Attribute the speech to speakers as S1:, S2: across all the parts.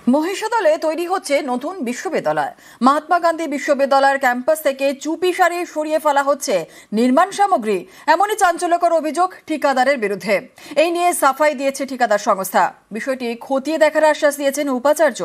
S1: মহিষাদলে তৈরি হচ্ছে নতুন বিশ্ববিদ্যালয়। মহাত্মা গান্ধী বিশ্ববিদ্যালয়ের ক্যাম্পাস থেকে চুপি সারিয়ে সরিয়ে ফেলা হচ্ছে নির্মাণ সামগ্রী। এমনই চাঞ্চল্যকর অভিযোগ ঠিকাদারের বিরুদ্ধে। এই নিয়ে সাফাই দিয়েছে ঠিকাদার সংস্থা। বিষয়টি খতিয়ে দেখার আশ্বাস দিয়েছেন উপাচার্য।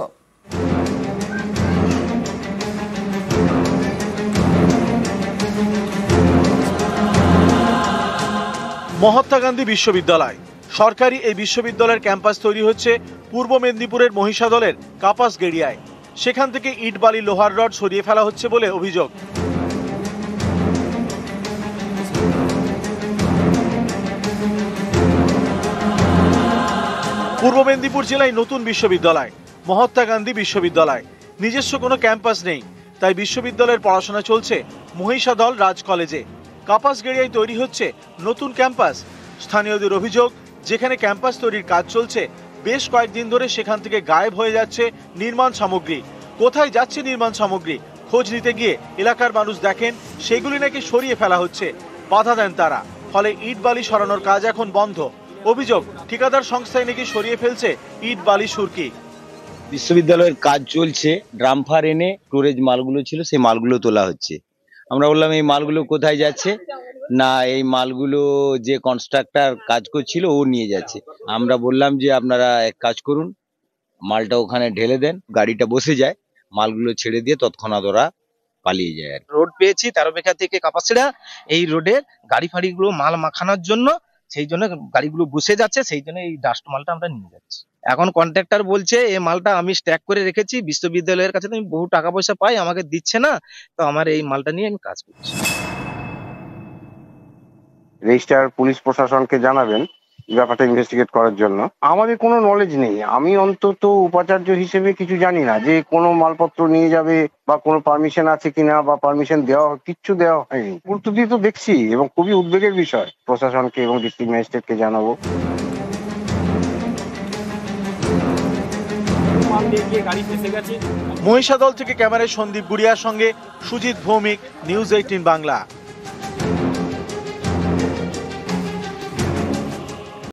S2: মহাত্মা গান্ধী বিশ্ববিদ্যালয় সরকারি এই বিশ্ববিদ্যালয়ের ক্যাম্পাস তৈরি হচ্ছে পূর্ব মেদিনীপুরের মহিষাদলের কাপাসগেড়িয়ায়। সেখান থেকে ইট বালি লোহার রড সরিয়ে ফেলা হচ্ছে বলে অভিযোগ। পূর্ব মেদিনীপুর জেলায় নতুন বিশ্ববিদ্যালয় মহাত্মা গান্ধী বিশ্ববিদ্যালয়। নিজস্ব কোনো ক্যাম্পাস নেই, তাই বিশ্ববিদ্যালয়ের পড়াশোনা চলছে মহিষাদল রাজ কলেজে। কাপাসগেড়িয়ায় তৈরি হচ্ছে নতুন ক্যাম্পাস। স্থানীয়দের অভিযোগ, যেখানে ক্যাম্পাস তৈরির কাজ চলছে বেশ কয়েকদিন ধরে সেখান থেকে গায়েব হয়ে যাচ্ছে নির্মাণ সামগ্রী। কোথায় যাচ্ছে নির্মাণ সামগ্রী খোঁজ নিতে গিয়ে এলাকার মানুষ দেখেন সেগুলি নাকি সরিয়ে ফেলা হচ্ছে। বাধা দেন তারা, ফলে ইট বালি সরানোর কাজ এখন বন্ধ। অভিযোগ, ঠিকাদার সংস্থায় নাকি সরিয়ে ফেলছে ইট বালি সুরকি।
S3: বিশ্ববিদ্যালয়ের কাজ চলছে, ড্রামফার এনে স্টোরেজ মালগুলো ছিল সেই মালগুলো তোলা হচ্ছে। আমরা বললাম এই মালগুলো কোথায় যাচ্ছে, না এই মালগুলো যে কনস্ট্রাক্টর কাজ করছিল ও নিয়ে যাচ্ছে। আমরা বললাম যে আপনারা এক কাজ করুন, মালটা ওখানে ঢেলে দেন, গাড়িটা বসে যায়, মালগুলো ছেড়ে দিয়ে তৎক্ষণাৎ ওরা পালিয়ে যায়।
S4: রোড পেয়েছি তেরোবেকা থেকে কাপাসিড়া, এই রোডের গাড়ি ফাড়িগুলো মাল মাখানোর জন্য, সেই জন্য গাড়িগুলো বসে যাচ্ছে, সেই জন্য এই ডাস্ট মালটা আমরা নিয়ে যাচ্ছি। এখন কন্ট্রাক্টর বলছে এই মালটা আমি স্ট্যাক করে রেখেছি, বিশ্ববিদ্যালয়ের কাছে তো আমি বহু টাকা পয়সা পাই, আমাকে দিচ্ছে না, তো আমার এই মালটা নিয়ে আমি কাজ করছি।
S5: রেজিস্ট্রার পুলিশ প্রশাসনকে জানাবেন ব্যাপারটা ইনভেস্টিগেট করার জন্য। আমাদের কোনো নলেজ নেই, আমি অন্তত উপাচার্য হিসেবে কিছু জানি না যে কোনো মালপত্র নিয়ে যাবে বা কোনো পারমিশন আছে কিনা বা পারমিশন দেওয়া কিচ্ছু দেওয়া হয়নি। গুরুত্ব দিয়ে তো দেখছি এবং খুবই উদ্বেগের বিষয়। প্রশাসনকে এবং ডিস্ট্রিক্ট ম্যাজিস্ট্রেটকে জানাবো।
S2: মহিষাদল থেকে ক্যামেরায় সন্দীপ গুড়িয়ার সঙ্গে সুজিত ভৌমিক, নিউজ 18 বাংলা।